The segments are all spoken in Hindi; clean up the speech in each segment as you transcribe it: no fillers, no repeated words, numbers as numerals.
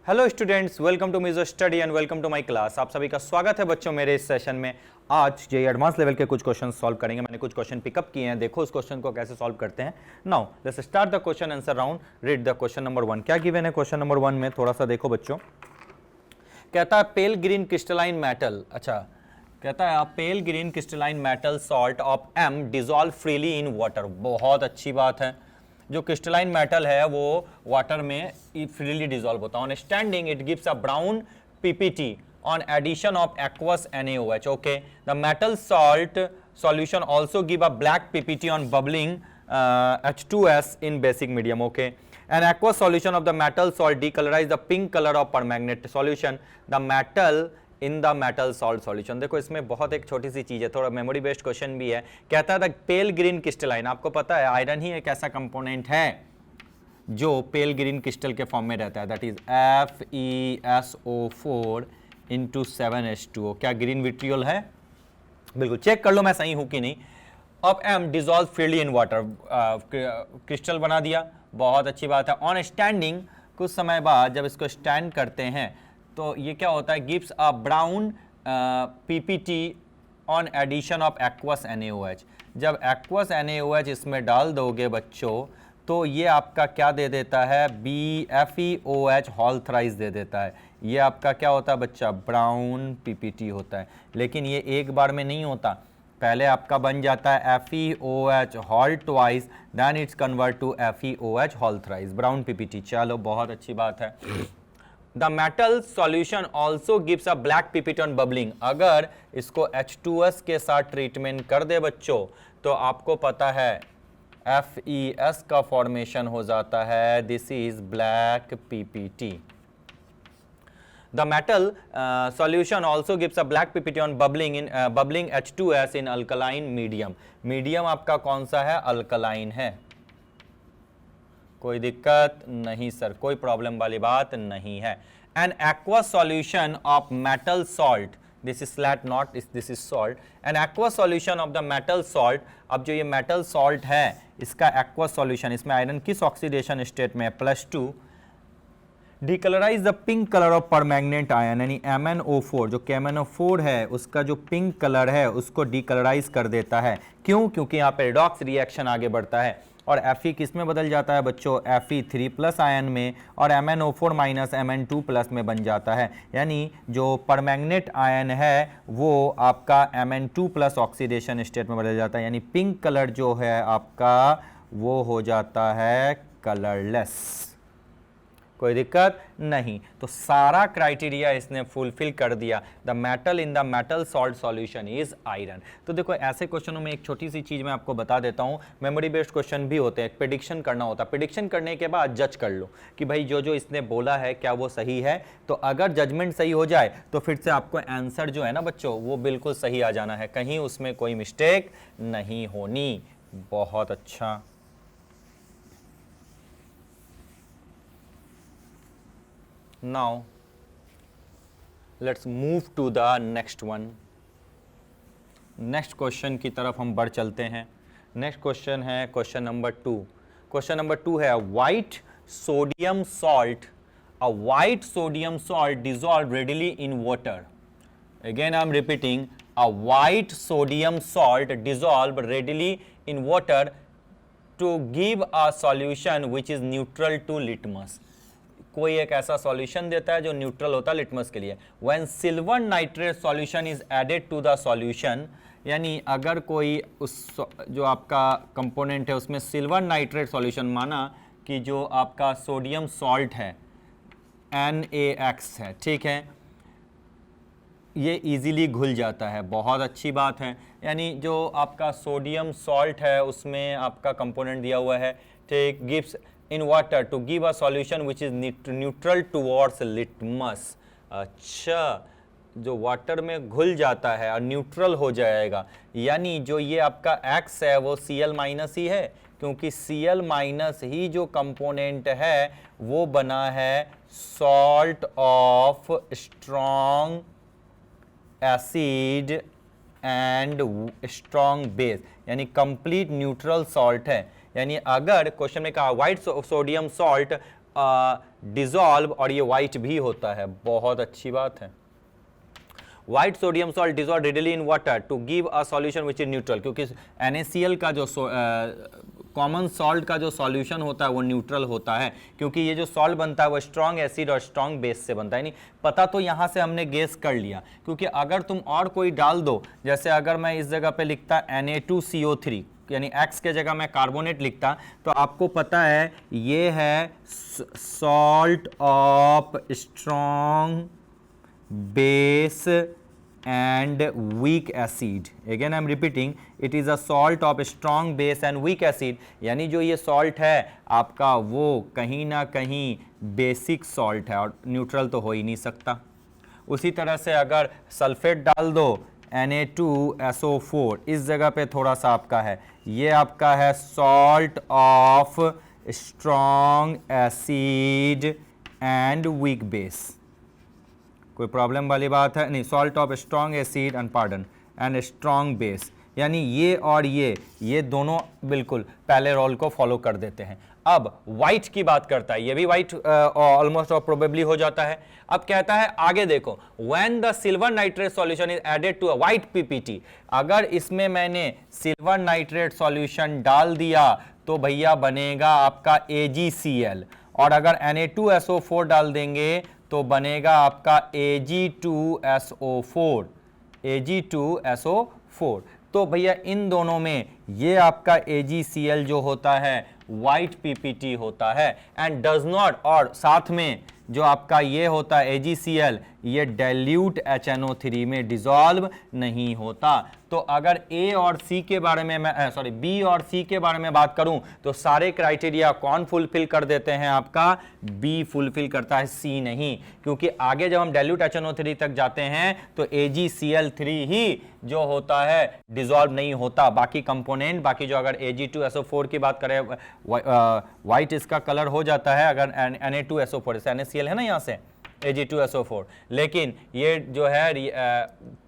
Hello students, welcome to Mijo study and welcome to my class. आप सभी का स्वागत है बच्चों मेरे इस सेशन में। आज जे एडवांस लेवल के कुछ क्वेश्चन सॉल्व करेंगे। मैंने कुछ क्वेश्चन पिकअप किए हैं, देखो उस क्वेश्चन को कैसे सॉल्व करते हैं। Now let's start the question answer round. Read the question number 1। क्या गिवन है क्वेश्चन नंबर 1 में, थोड़ा सा देखो बच्चों। कहता है पेल ग्रीन क्रिस्टलाइन मेटल, अच्छा कहता है pale green crystalline metal salt of M dissolve freely in water. बहुत अच्छी बात है, जो क्रिस्टलाइन मेटल है वो वाटर में फ्रीली डिजॉल्व होता है। On standing it gives a brown PPT on addition of aqueous NaOH। Okay, the metal salt solution also give a black PPT on bubbling H2S in basic medium. Okay, an aqueous solution of the metal salt decolorize the pink color of permanganate solution. The metal in the metal salt solution. देखो इसमें बहुत एक छोटी सी चीज है, थोड़ा मेमोरी बेस्ड क्वेश्चन भी है। कहता है पेल ग्रीन क्रिस्टलाइन, आपको पता है आयरन ही एक ऐसा कंपोनेंट है जो पेल ग्रीन क्रिस्टल के फॉर्म में रहता है, that is FeSO4 into 7H2O। क्या ग्रीन विट्रियोल है? बिल्कुल, चेक कर लो मैं सही हूं कि नहीं। अब M dissolve freely in water, crystal बना दिया, बहुत अच्छी बात है। ऑन स्टैंडिंग, कुछ समय बाद जब इसको स्टैंड करते हैं तो ये क्या होता है, gives a brown PPT on addition of aqueous NaOH। जब एक्वस NaOH इसमें डाल दोगे बच्चों तो ये आपका क्या दे देता है, BFeOH होल थ्राइस दे देता है। ये आपका क्या होता है बच्चा, ब्राउन पीपीटी होता है। लेकिन ये एक बार में नहीं होता, पहले आपका बन जाता है FeOH whole twice, then its convert to FeOH whole thrice, brown PPT. चलो बहुत अच्छी बात है। The metal solution also gives a black PPT on bubbling. अगर इसको H2S के साथ ट्रीटमेंट कर दे बच्चों तो आपको पता है FeS का फॉर्मेशन हो जाता है, this is black PPT. The metal solution also gives a black PPT on bubbling H2S in alkaline medium. Medium आपका कौन सा है, अल्कलाइन है। कोई दिक्कत नहीं सर, कोई प्रॉब्लम वाली बात नहीं है। An aqueous solution of metal salt, this is slat not this is salt. An aqueous solution of the metal salt, अब जो ये metal salt है इसका aqueous solution, इसमें आयरन किस ऑक्सीडेशन स्टेट में है, +2, decolorize the pink colour of permanganate ion, यानी MnO4 जो KMnO4 है उसका जो पिंक कलर है उसको डिकलराइज कर देता है। क्यों? क्योंकि यहाँ पे रिडॉक्स रिएक्शन आगे बढ़ता है और Fe किस में बदल जाता है बच्चों, Fe3+ आयन में, और MnO4 माइनस Mn2+ में बन जाता है। यानी जो परमैंगनेट आयन है वो आपका Mn2+ ऑक्सीडेशन स्टेट में बदल जाता है, यानी पिंक कलर जो है आपका वो हो जाता है कलरलेस। कोई दिक्कत नहीं, तो सारा क्राइटेरिया इसने फुलफिल कर दिया। The metal in the metal salt solution is iron. तो देखो ऐसे क्वेश्चनों में एक छोटी सी चीज मैं आपको बता देता हूं, मेमोरी बेस्ड क्वेश्चन भी होते हैं, प्रेडिक्शन करना होता है। प्रेडिक्शन करने के बाद जज कर लो कि भाई जो इसने बोला है क्या वो सही है। तो अगर जजमेंट सही हो जाए तो फिर से आपको आंसर जो है ना बच्चों वो बिल्कुल सही आ जाना है, कहीं उसमें कोई मिस्टेक नहीं होनी। बहुत अच्छा, now let's move to the next one। Next question की तरफ हम बढ़ चलते हैं। नेक्स्ट क्वेश्चन है क्वेश्चन नंबर 2। क्वेश्चन नंबर 2 है white sodium salt, a white sodium salt dissolve readily in water. Again I am repeating, a white sodium salt dissolve readily in water to give a solution which is neutral to litmus. कोई एक ऐसा सॉल्यूशन देता है जो न्यूट्रल होता है लिटमस के लिए। When silver nitrate solution is added to the solution, यानी अगर कोई उस जो आपका कंपोनेंट है उसमें सिल्वर नाइट्रेट सॉल्यूशन, माना कि जो आपका सोडियम सॉल्ट है NaX है, ठीक है, ये इजीली घुल जाता है। बहुत अच्छी बात है, यानी जो आपका सोडियम सॉल्ट है उसमें आपका कंपोनेंट दिया हुआ है, ठीक, gives in water to give a solution which is neutral towards litmus। अच्छा, जो वाटर में घुल जाता है और न्यूट्रल हो जाएगा, यानी जो ये आपका X है वो Cl- ही है, क्योंकि Cl- ही जो कंपोनेंट है वो बना है salt of strong acid and strong base, यानी कंप्लीट न्यूट्रल सॉल्ट है। यानी अगर क्वेश्चन में कहा व्हाइट सोडियम सॉल्ट डिजॉल्व, और ये व्हाइट भी होता है, बहुत अच्छी बात है। White sodium salt dissolve readily in water to give a solution which is neutral, क्योंकि NaCl का जो कॉमन सॉल्ट का जो सॉल्यूशन होता है वो न्यूट्रल होता है, क्योंकि ये जो सॉल्ट बनता है वो स्ट्रॉन्ग एसिड और स्ट्रॉन्ग बेस से बनता है। नहीं पता तो यहाँ से हमने गेस कर लिया, क्योंकि अगर तुम और कोई डाल दो, जैसे अगर मैं इस जगह पे लिखता Na2CO3 यानी X के जगह मैं कार्बोनेट लिखता, तो आपको पता है ये है salt of strong base and weak acid. Again I am repeating, it is a salt of strong base and weak acid, यानी जो ये salt है आपका वो कहीं ना कहीं बेसिक सॉल्ट है और न्यूट्रल तो हो ही नहीं सकता। उसी तरह से अगर सल्फेट डाल दो Na2SO4, इस जगह पे थोड़ा सा आपका है, ये आपका है salt of strong acid and weak base, कोई प्रॉब्लम वाली बात है नहीं। Salt of strong acid and pardon and strong base, यानी ये और ये दोनों बिल्कुल पहले रोल को फॉलो कर देते हैं। अब व्हाइट की बात करता है, ये भी व्हाइट ऑलमोस्ट और प्रोबेबली हो जाता है। अब कहता है आगे देखो, when the silver nitrate solution is added to a white PPT, अगर इसमें मैंने सिल्वर नाइट्रेट सॉल्यूशन डाल दिया तो भैया बनेगा आपका AgCl, और अगर Na2SO4 डाल देंगे तो बनेगा आपका Ag2SO4, Ag2SO4। तो भैया इन दोनों में ये आपका AgCl जो होता है व्हाइट पीपीटी होता है, एंड डज नॉट, और साथ में जो आपका ये होता है AgCl, ये डाइल्यूट HNO3 में डिसॉल्व नहीं होता। तो अगर A और C के बारे में मैं B और C के बारे में बात करूं तो सारे क्राइटेरिया कौन फुलफिल कर देते हैं, आपका B फुलफिल करता है, C नहीं, क्योंकि आगे जब हम डाइल्यूट HNO3 तक जाते हैं तो AgCl3 ही जो होता है डिसॉल्व नहीं होता। बाकी कंपोनेंट, बाकी जो अगर Ag2SO4 की बात करें, व्हाइट इसका कलर हो जाता है अगर Na2SO4, NaCl है ना यहाँ से Ag2SO4, लेकिन ये जो है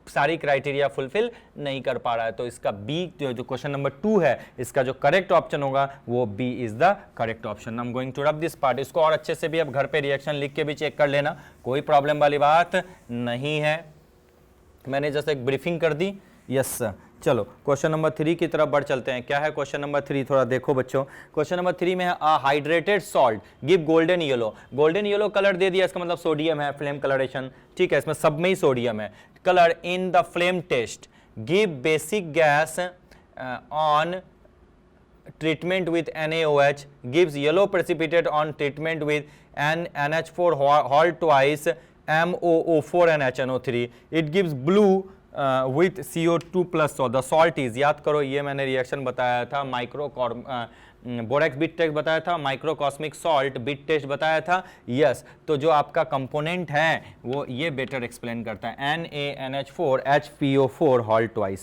सारी क्राइटेरिया फुलफिल नहीं कर पा रहा है। तो इसका बी जो क्वेश्चन नंबर 2 है, इसका जो करेक्ट ऑप्शन होगा वो B is the correct option. I am going to rub this part. इसको और अच्छे से भी अब घर पे रिएक्शन लिख के भी चेक कर लेना, कोई प्रॉब्लम वाली बात नहीं है। मैंने जैसे एक ब्रीफिंग कर दी। यस सर, चलो क्वेश्चन नंबर 3 की तरफ बढ़ चलते हैं। क्या है क्वेश्चन नंबर 3, थोड़ा देखो बच्चों। क्वेश्चन नंबर 3 में है hydrated salt give golden yellow. Golden yellow colour दे दिया, इसका मतलब सोडियम है, फ्लेम कलरेशन, ठीक है, इसमें सब में ही सोडियम है। Colour in the flame test give basic gas on treatment with NaOH gives yellow precipitate on treatment with NH4 halt twice MOO4 and HNO3. It gives blue with CO2 plus. So the salt is, याद करो ये मैंने रिएक्शन बताया था, बोरेक्स बिट टेस्ट बताया था, माइक्रोकॉस्मिक सॉल्ट बिट टेस्ट बताया था। यस, तो जो आपका कंपोनेंट है वो ये बेटर एक्सप्लेन करता है, NaNH4 HPO4 halt twice।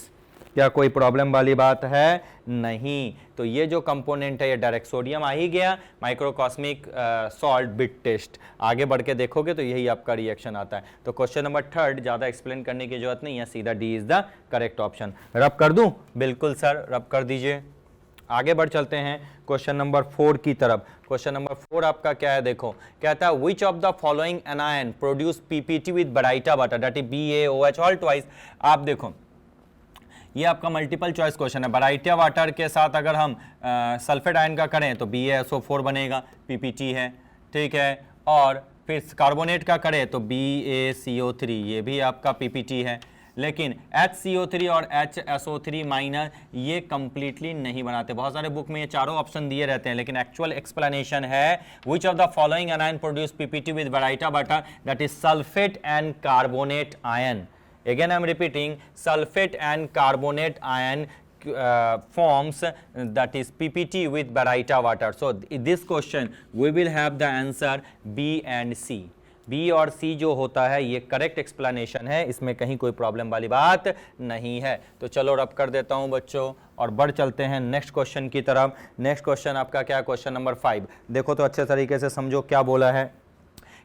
क्या कोई प्रॉब्लम वाली बात है? नहीं। तो ये जो कंपोनेंट है ये डायरेक्ट सोडियम आ ही गया, माइक्रोकॉस्मिक सॉल्ट बिट टेस्ट। आगे बढ़ के देखोगे तो यही आपका रिएक्शन आता है। तो क्वेश्चन नंबर 3 ज़्यादा एक्सप्लेन करने की जरूरत नहीं है, सीधा D is the correct option. रब कर दूं? बिल्कुल सर, रब कर दीजिए। आगे बढ़ चलते हैं क्वेश्चन नंबर 4 की तरफ। क्वेश्चन नंबर 4 आपका क्या है, देखो कहता है which of the following anion produce PPT with Baryta water, that is BaOH all twice. आप देखो ये आपका मल्टीपल चॉइस क्वेश्चन है। बराइटा वाटर के साथ अगर हम सल्फेट आयन का करें तो BaSO4 बनेगा, पीपीटी है, ठीक है। और फिर कार्बोनेट का करें तो BaCO3, ये भी आपका पीपीटी है। लेकिन HCO3 और HSO3 माइनर ये कंप्लीटली नहीं बनाते। बहुत सारे बुक में ये चारों ऑप्शन दिए रहते हैं, लेकिन एक्चुअल एक्सप्लेनेशन है which of the following anion produce PPT with Baryta water, that is sulphate and carbonate ion. Again I am repeating, sulfate and carbonate ion forms that is PPT with baraita water. So this question we will have the answer B and C. B और C जो होता है ये करेक्ट एक्सप्लेनेशन है, इसमें कहीं कोई प्रॉब्लम वाली बात नहीं है। तो चलो रब कर देता हूं बच्चों और बढ़ चलते हैं नेक्स्ट क्वेश्चन की तरफ। नेक्स्ट क्वेश्चन आपका क्या, क्वेश्चन नंबर 5। देखो तो अच्छे तरीके से समझो क्या बोला है।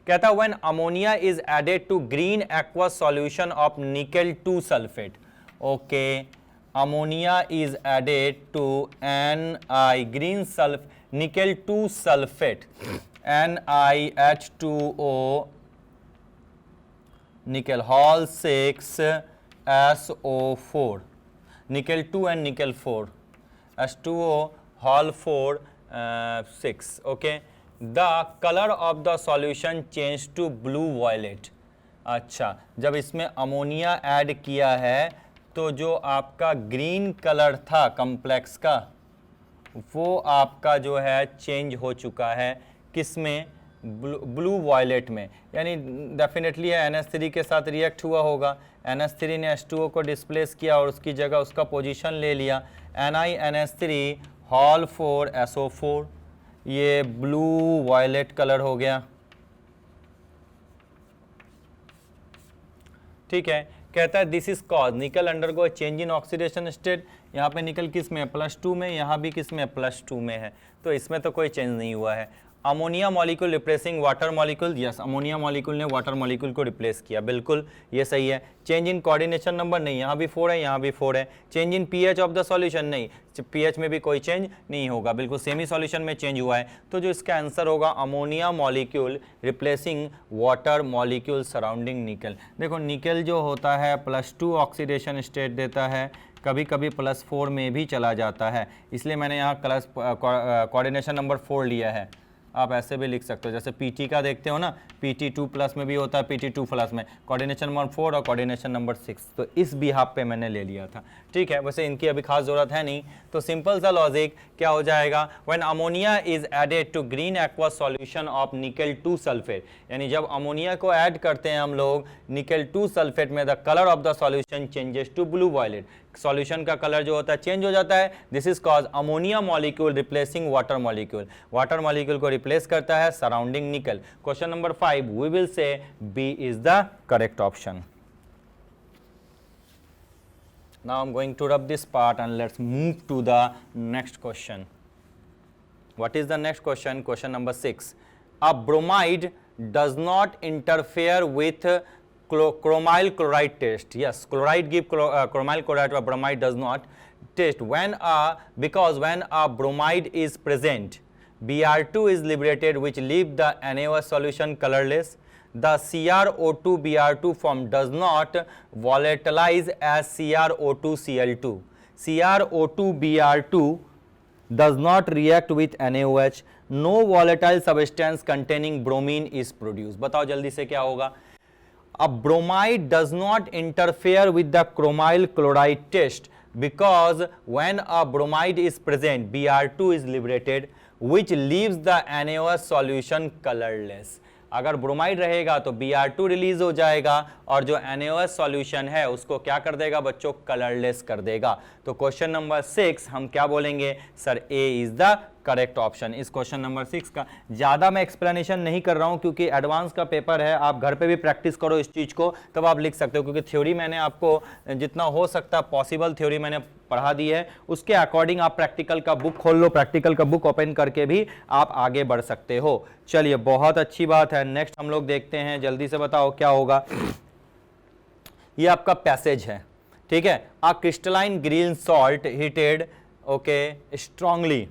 कहता है when ammonia is added to green aqueous solution of nickel 2 sulfate. Okay, ammonia is added to Ni green nickel 2 sulfate. NiH2O nickel hall 6 SO4 nickel 2 and nickel 4 H2O hall 4 6 okay. The color of the solution changed to blue violet. अच्छा, जब इसमें अमोनिया ऐड किया है तो जो आपका ग्रीन कलर था कॉम्प्लेक्स का वो आपका जो है चेंज हो चुका है किस में, ब्लू वायलेट में, यानी डेफिनेटली NH3 के साथ रिएक्ट हुआ होगा। NH3 ने H2O को डिस्प्लेस किया और उसकी जगह उसका पोजीशन ले लिया NiNH3 हॉल 4 SO4, ये ब्लू वायलेट कलर हो गया। ठीक है, कहता है दिस इज कॉज निकल undergo change in oxidation state. यहाँ पे निकल किस में है, +2 में, यहाँ भी किस में, +2 में है, तो इसमें तो कोई चेंज नहीं हुआ है। Ammonia molecule replacing water molecule, yes ammonia molecule ने वाटर मॉलिक्यूल को रिप्लेस किया, बिल्कुल ये सही है। चेंज इन कोऑर्डिनेशन नंबर नहीं, यहाँ भी 4 है, यहाँ भी 4 है। Change in pH of the solution नहीं, पीएच में भी कोई चेंज नहीं होगा, बिल्कुल सेमी सॉल्यूशन में चेंज हुआ है। तो जो इसका आंसर होगा ammonia molecule replacing water molecule surrounding निकल। देखो निकल जो होता है +2 ऑक्सीडेशन स्टेट देता है, कभी कभी +4 में भी चला जाता है, इसलिए मैंने यहाँ कोऑर्डिनेशन नंबर 4 लिया है। आप ऐसे भी लिख सकते हो, जैसे PT का देखते हो ना, PT2+ में भी होता है, PT2+ में कोऑर्डिनेशन नंबर 4 और कोऑर्डिनेशन नंबर 6, तो इस बिहाफ पे मैंने ले लिया था। ठीक है, वैसे इनकी अभी खास ज़रूरत है नहीं, तो सिंपल सा लॉजिक क्या हो जाएगा, when ammonia is added to green aqua solution of nickel 2 sulphate, यानी जब अमोनिया को ऐड करते हैं हम लोग निकल 2 सल्फेट में, the colour of the solution changes to blue violet, solution का कलर जो होता है चेंज हो जाता है। This is cause ammonia molecule replacing water molecule, water molecule को रिप्लेस करता है surrounding nickel. Question number 5 we will say B is the correct option. Now I'm going to rub this part and let's move to the next question. What is the next question? Question number 6. A bromide does not interfere with chromyl chloride test. Yes, chloride give chromyl chloride, but bromide does not test because when a bromide is present, Br2 is liberated, which leave the NaOH solution colorless. The CrO2 Br2 form does not volatilize as CrO2 Cl2. CrO2 Br2 does not react with NaOH. No volatile substance containing bromine is produced. बताओ जल्दी से क्या होगा। A bromide does not interfere with the chromyl chloride test because when a bromide is present, Br2 is liberated, which leaves the NaOH solution colorless. अगर ब्रोमाइड रहेगा तो Br2 रिलीज हो जाएगा और जो NaOH सॉल्यूशन है उसको क्या कर देगा बच्चों, कलरलेस कर देगा। तो क्वेश्चन नंबर 6 हम क्या बोलेंगे sir, A is the correct option. इस क्वेश्चन नंबर 6 का ज़्यादा मैं एक्सप्लेनेशन नहीं कर रहा हूं क्योंकि एडवांस का पेपर है, आप घर पे भी प्रैक्टिस करो इस चीज़ को तब आप लिख सकते हो, क्योंकि थ्योरी मैंने आपको जितना हो सकता पॉसिबल थ्योरी मैंने पढ़ा दी है, उसके अकॉर्डिंग आप प्रैक्टिकल का बुक खोल लो, प्रैक्टिकल का बुक ओपन करके भी आप आगे बढ़ सकते हो। चलिए बहुत अच्छी बात है, नेक्स्ट हम लोग देखते हैं, जल्दी से बताओ क्या होगा। ये आपका पैसेज है, ठीक है। Uh crystalline green salt heated okay strongly,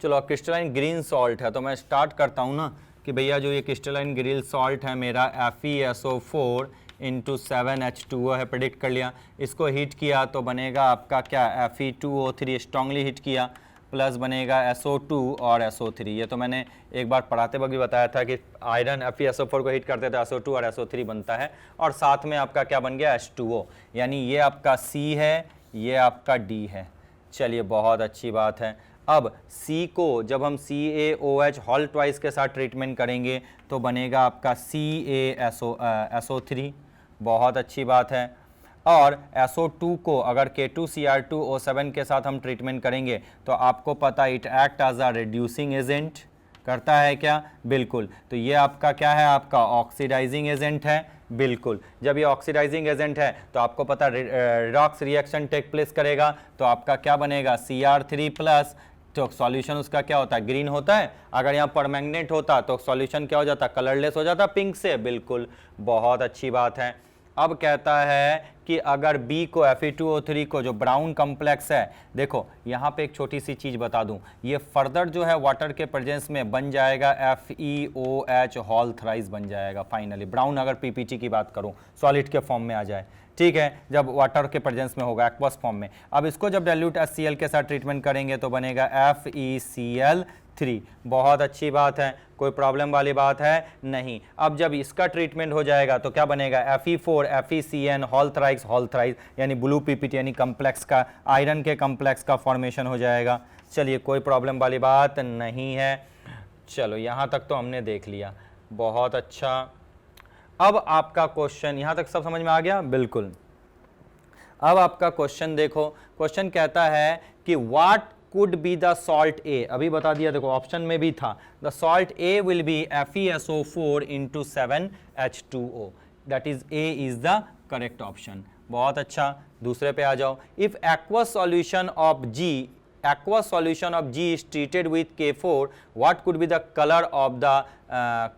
चलो क्रिस्टलाइन ग्रीन सॉल्ट है तो मैं स्टार्ट करता हूँ ना कि भैया जो ये क्रिस्टलाइन ग्रीन सॉल्ट है मेरा FeSO4 × 7H2O है, प्रेडिक्ट कर लिया, इसको हीट किया तो बनेगा आपका क्या Fe2O3, स्ट्रांगली हीट किया, प्लस बनेगा SO2 और SO3। ये तो मैंने एक बार पढ़ाते वक्त भी बताया था कि आयरन FeSO4 को हीट करते तो SO2 और SO3 बनता है और साथ में आपका क्या बन गया H2O, यानी ये आपका C है, ये आपका D है। चलिए बहुत अच्छी बात है। अब C को जब हम CaOH हॉल ट्वाइस के साथ ट्रीटमेंट करेंगे तो बनेगा आपका CaSO3, बहुत अच्छी बात है। और SO2 को अगर K2Cr2O7 के साथ हम ट्रीटमेंट करेंगे तो आपको पता it act as a reducing agent, करता है क्या, बिल्कुल। तो ये आपका क्या है, आपका ऑक्सीडाइजिंग एजेंट है, बिल्कुल। जब ये ऑक्सीडाइजिंग एजेंट है तो आपको पता रिडॉक्स रिएक्शन टेक प्लेस करेगा तो आपका क्या बनेगा Cr3+, तो सॉल्यूशन उसका क्या होता है, ग्रीन होता है। अगर यहाँ परमैंगनेट होता तो सॉल्यूशन क्या हो जाता, कलरलेस हो जाता पिंक से, बिल्कुल बहुत अच्छी बात है। अब कहता है कि अगर B को Fe2O3 को जो ब्राउन कॉम्प्लेक्स है, देखो यहाँ पे एक छोटी सी चीज़ बता दूं, ये फर्दर जो है वाटर के प्रेजेंस में बन जाएगा FeOH होल थ्राइस बन जाएगा फाइनली। ब्राउन अगर PPT की बात करूं सॉलिड के फॉर्म में आ जाए, ठीक है, जब वाटर के प्रेजेंस में होगा एक्वस फॉर्म में। अब इसको जब डाइल्यूट HCl के साथ ट्रीटमेंट करेंगे तो बनेगा FeCl3। बहुत अच्छी बात है, कोई प्रॉब्लम वाली बात है नहीं। अब जब इसका ट्रीटमेंट हो जाएगा तो क्या बनेगा, Fe4 FeCN होल थ्राइस यानी ब्लू PPT यानी कम्प्लेक्स का, आयरन के कम्प्लेक्स का फॉर्मेशन हो जाएगा। चलिए कोई प्रॉब्लम वाली बात नहीं है। चलो यहाँ तक तो हमने देख लिया, बहुत अच्छा। अब आपका क्वेश्चन यहाँ तक सब समझ में आ गया, बिल्कुल। अब आपका क्वेश्चन देखो, क्वेश्चन कहता है कि what could be the salt A, अभी बता दिया, देखो ऑप्शन में भी था, the salt A will be FeSO4 into 7H2O, that is A is the correct option। बहुत अच्छा, दूसरे पे आ जाओ। if aqueous solution of G is treated with K4, what could be the color of the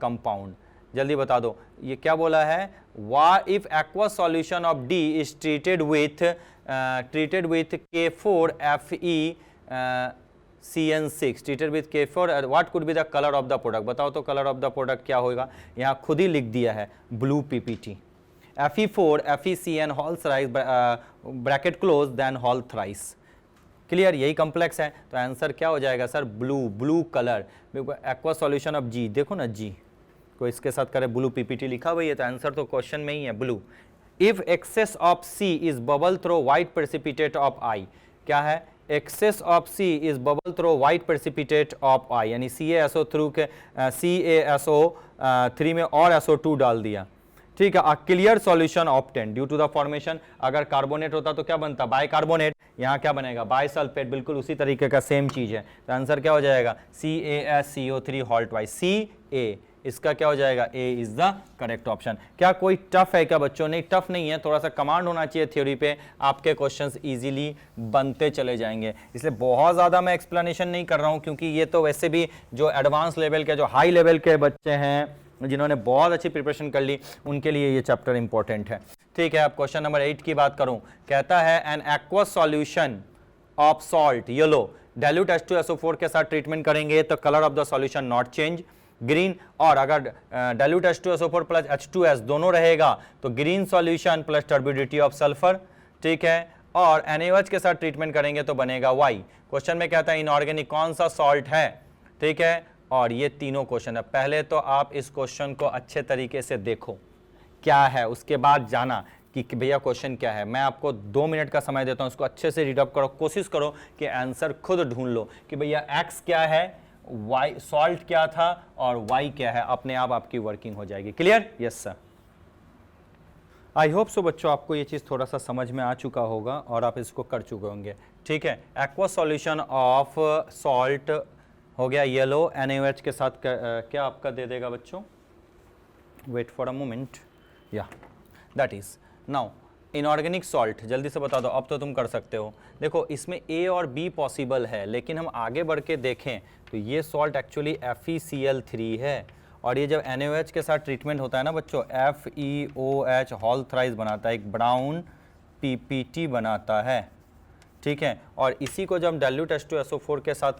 compound? जल्दी बता दो, ये क्या बोला है, if aqueous solution of D is treated with K4 FeCN6 treated with K4, what could be the color of the product? बताओ तो कलर ऑफ द प्रोडक्ट क्या होगा, यहाँ खुद ही लिख दिया है blue PPT। Fe4 FeCN whole thrice bracket close then whole thrice, clear, यही कॉम्प्लेक्स है, तो आंसर क्या हो जाएगा sir, blue colour. Aqueous solution of G, देखो ना G को इसके साथ करे ब्लू PPT लिखा हुआ है, तो आंसर तो क्वेश्चन में ही है blue. If excess of C is bubble through white precipitate of I, क्या है, excess of C is bubble through white precipitate of I, यानी CaSO3 में और SO2 डाल दिया, ठीक है। Clear solution obtain due to the formation, अगर कार्बोनेट होता तो क्या बनता, बाइकार्बोनेट, यहाँ क्या बनेगा, बाइसल्फेट, बिल्कुल उसी तरीके का सेम चीज है, तो आंसर क्या हो जाएगा, CaSCO3 होल ट्वाइस, CA, इसका क्या हो जाएगा, A is the correct option. क्या कोई टफ है क्या बच्चों, नहीं टफ नहीं है, थोड़ा सा कमांड होना चाहिए थ्योरी पे, आपके क्वेश्चंस इजीली बनते चले जाएंगे। इसलिए बहुत ज़्यादा मैं एक्सप्लेनेशन नहीं कर रहा हूँ, क्योंकि ये तो वैसे भी जो एडवांस लेवल के, जो हाई लेवल के बच्चे हैं जिन्होंने बहुत अच्छी प्रिपरेशन कर ली, उनके लिए ये चैप्टर इंपॉर्टेंट है, ठीक है। अब क्वेश्चन नंबर 8 की बात करूँ, कहता है an aqueous solution of salt yellow dilute H2SO4 के साथ ट्रीटमेंट करेंगे तो colour of the solution not change, green, और अगर डाइल्यूट H2SO4 प्लस H2S दोनों रहेगा तो green solution plus turbidity of sulphur, ठीक है, और NaOH के साथ ट्रीटमेंट करेंगे तो बनेगा Y। क्वेश्चन में कहता है इनऑर्गेनिक कौन सा सॉल्ट है, ठीक है, और ये तीनों क्वेश्चन है। पहले तो आप इस क्वेश्चन को अच्छे तरीके से देखो क्या है, उसके बाद जाना कि भैया क्वेश्चन क्या है। मैं आपको 2 मिनट का समय देता हूँ, इसको अच्छे से रीड अप करो, कोशिश करो कि आंसर खुद ढूंढ लो कि भैया X क्या है, Y सॉल्ट क्या था और Y क्या है, अपने आप आपकी वर्किंग हो जाएगी। Clear, yes sir. I hope so बच्चों आपको ये चीज़ थोड़ा सा समझ में आ चुका होगा और आप इसको कर चुके होंगे, ठीक है। एक्वस सॉल्यूशन ऑफ सॉल्ट हो गया येलो, NaOH के साथ क्या आपका दे देगा बच्चों, वेट फॉर अ मोमेंट, या that is now inorganic salt, जल्दी से बता दो, अब तो तुम कर सकते हो। देखो इसमें A और B पॉसिबल है, लेकिन हम आगे बढ़ के देखें तो ये सॉल्ट एक्चुअली FeCl3 है, और ये जब NaOH के साथ ट्रीटमेंट होता है ना बच्चों, FeOH होल थ्राइस बनाता है, एक ब्राउन PPT बनाता है, ठीक है, और इसी को जब डाइल्यूट H2SO4 के साथ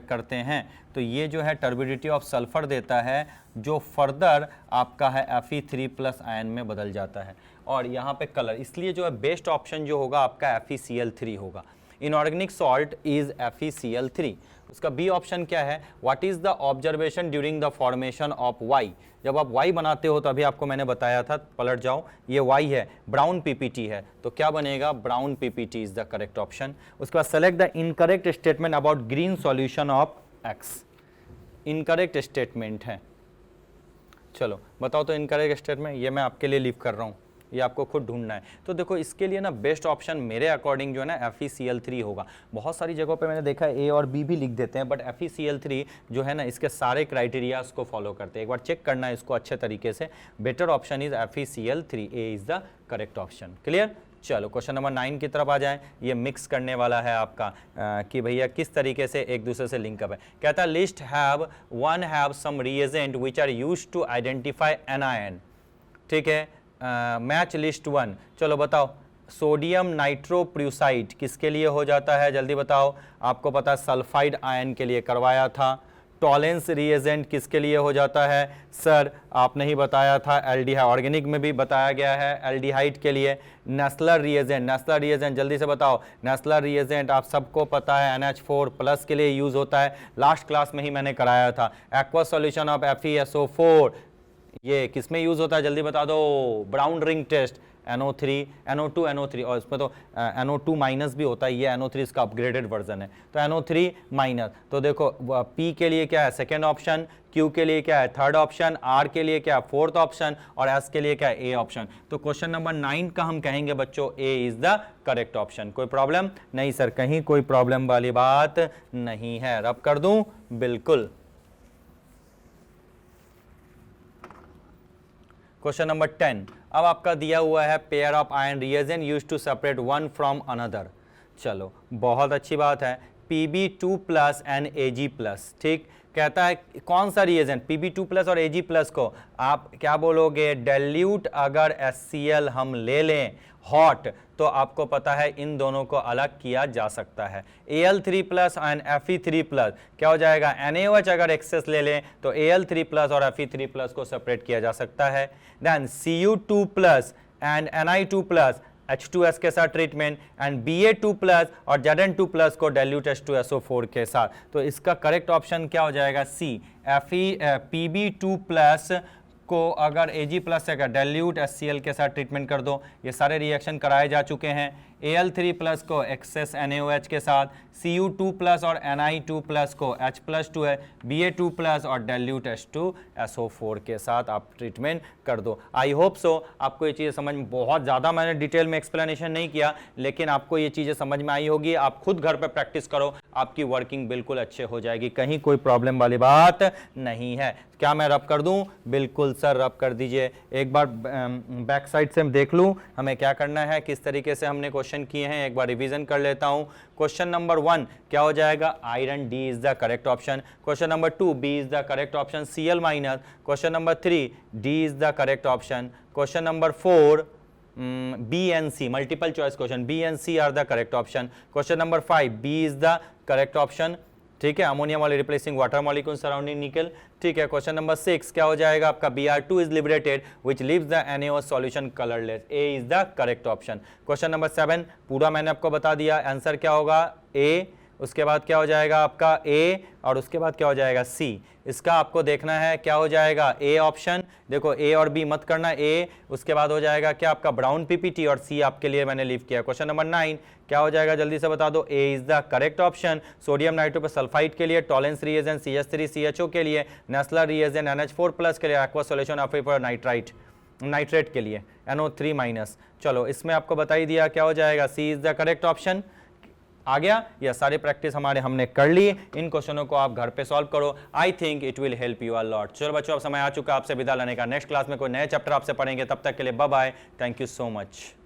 करते हैं तो ये जो है टर्बिडिटी ऑफ सल्फर देता है, जो फर्दर आपका है Fe3 प्लस आयन में बदल जाता है, और यहाँ पे कलर, इसलिए जो है बेस्ट ऑप्शन जो होगा आपका FeCl3 होगा। Inorganic salt is FeCl3। उसका बी ऑप्शन क्या है, what is the observation during the formation of Y, जब आप Y बनाते हो तो अभी आपको मैंने बताया था, पलट जाओ, ये Y है, ब्राउन PPT है, तो क्या बनेगा, brown PPT is the correct option. उसके बाद select the incorrect statement about green solution of X, incorrect statement है, चलो बताओ तो इनकरेक्ट स्टेटमेंट, ये मैं आपके लिए लीव कर रहा हूँ, ये आपको खुद ढूंढना है। तो देखो इसके लिए ना बेस्ट ऑप्शन मेरे अकॉर्डिंग जो है ना FeCl3 होगा। बहुत सारी जगहों पे मैंने देखा है A और B भी लिख देते हैं, बट FeCl3 जो है ना इसके सारे क्राइटेरियाज को फॉलो करते हैं। एक बार चेक करना है इसको अच्छे तरीके से। Better option is FeCl3, A is the correct option. Clear, चलो क्वेश्चन नंबर 9 की तरफ आ जाएं। ये मिक्स करने वाला है आपका कि भैया किस तरीके से एक दूसरे से लिंकअप है। कहता है list have some reagent which are used to identify anion, ठीक है, मैच लिस्ट 1। चलो बताओ, सोडियम नाइट्रोप्रूसाइड किसके लिए हो जाता है, जल्दी बताओ। आपको पता है सल्फाइड आयन के लिए करवाया था। टॉलेंस रिएजेंट किसके लिए हो जाता है, सर आपने ही बताया था, एल्डिहाइड, ऑर्गेनिक में भी बताया गया है एल्डिहाइड के लिए। नेस्लर रिएजेंट, नेस्लर रिएजेंट जल्दी से बताओ। नेस्लर रिएजेंट आप सबको पता है NH4+ के लिए यूज होता है, लास्ट क्लास में ही मैंने कराया था। एक्वा सॉल्यूशन ऑफ FeSO4 ये किस में यूज होता है, जल्दी बता दो। Brown ring test, NO3, NO2, NO3, और इसमें तो NO2 माइनस भी होता है, ये NO3 इसका अपग्रेडेड वर्जन है, तो NO3 माइनस। तो देखो P के लिए क्या है, सेकेंड ऑप्शन, Q के लिए क्या है, थर्ड ऑप्शन, R के लिए क्या है, फोर्थ ऑप्शन, और S के लिए क्या है, A ऑप्शन। तो क्वेश्चन नंबर 9 का हम कहेंगे बच्चों A is the correct option. कोई प्रॉब्लम नहीं सर, कहीं कोई प्रॉब्लम वाली बात नहीं है, रब कर दूं, बिल्कुल। क्वेश्चन नंबर 10, अब आपका दिया हुआ है pair of ion reagent used to separate one from another. चलो बहुत अच्छी बात है, Pb2+ एंड Ag+, ठीक। कहता है कौन सा रिएजेंट, Pb2+ और Ag+ को आप क्या बोलोगे, डाइल्यूट अगर HCl हम ले लें हॉट, तो आपको पता है इन दोनों को अलग किया जा सकता है। Al3+ एंड Fe3+ क्या हो जाएगा, NaOH अगर एक्सेस ले लें तो Al3+ और Fe3+ को सेपरेट किया जा सकता है। Then Cu2+ and Ni2+ H2S के साथ ट्रीटमेंट, एंड Ba2+ और Zn2+ को डाइल्यूट H2SO4 के साथ। तो इसका करेक्ट ऑप्शन क्या हो जाएगा, C। Pb2+ को अगर Ag+ से अगर डाइल्यूट HCl के साथ ट्रीटमेंट कर दो, ये सारे रिएक्शन कराए जा चुके हैं। Al3+ को एक्सेस NaOH के साथ, Cu2+ और Ni2+ को H+2 है, Ba2+ और डाइल्यूट H2SO4 के साथ आप ट्रीटमेंट कर दो। आई होप सो आपको ये चीज़ें समझ में, बहुत ज़्यादा मैंने डिटेल में एक्सप्लेनेशन नहीं किया, लेकिन आपको ये चीज़ें समझ में आई होगी। आप खुद घर पे प्रैक्टिस करो, आपकी वर्किंग बिल्कुल अच्छे हो जाएगी, कहीं कोई प्रॉब्लम वाली बात नहीं है। क्या मैं रब कर दूं, बिल्कुल सर रब कर दीजिए। एक बार बैक साइड से देख लूं हमें क्या करना है, किस तरीके से हमने क्वेश्चन किए हैं, एक बार रिवीजन कर लेता हूं। क्वेश्चन नंबर 1 क्या हो जाएगा, iron, D is the correct option. Question number 2 B is the correct option, Cl-। Question number 3 D is the correct option. Question number 4 B and C, multiple choice question, B and C are the correct option. Question number 5 B is the correct option, ठीक है, ammonia molecule replacing water molecule surrounding nickel, ठीक है। क्वेश्चन नंबर 6 क्या हो जाएगा आपका, Br2 is liberated which leaves the NaOH solution colourless, A is the correct option. Question number 7 पूरा मैंने आपको बता दिया, आंसर क्या होगा A, उसके बाद क्या हो जाएगा आपका A, और उसके बाद क्या हो जाएगा C। इसका आपको देखना है क्या हो जाएगा, A ऑप्शन, देखो A और B मत करना, A, उसके बाद हो जाएगा क्या आपका ब्राउन PPT, और C आपके लिए मैंने लीव किया। क्वेश्चन नंबर 9 क्या हो जाएगा, जल्दी से बता दो, A is the correct option. Sodium nitrosulphide के लिए, टॉलेंस रिएजेंट CH3CHO के लिए, नेस्लर रिएजेंट NH4+ के लिए, एक्वा सॉल्यूशन ऑफ नाइट्रेट के लिए NO3-। चलो इसमें आपको बता ही दिया क्या हो जाएगा, C is the correct option. आ गया, यह सारी प्रैक्टिस हमने कर ली। इन क्वेश्चनों को आप घर पे सॉल्व करो, I think it will help you a lot. चलो बच्चों अब समय आ चुका आपसे विदा लेने का, नेक्स्ट क्लास में कोई नए चैप्टर आपसे पढ़ेंगे, तब तक के लिए bye bye, thank you so much.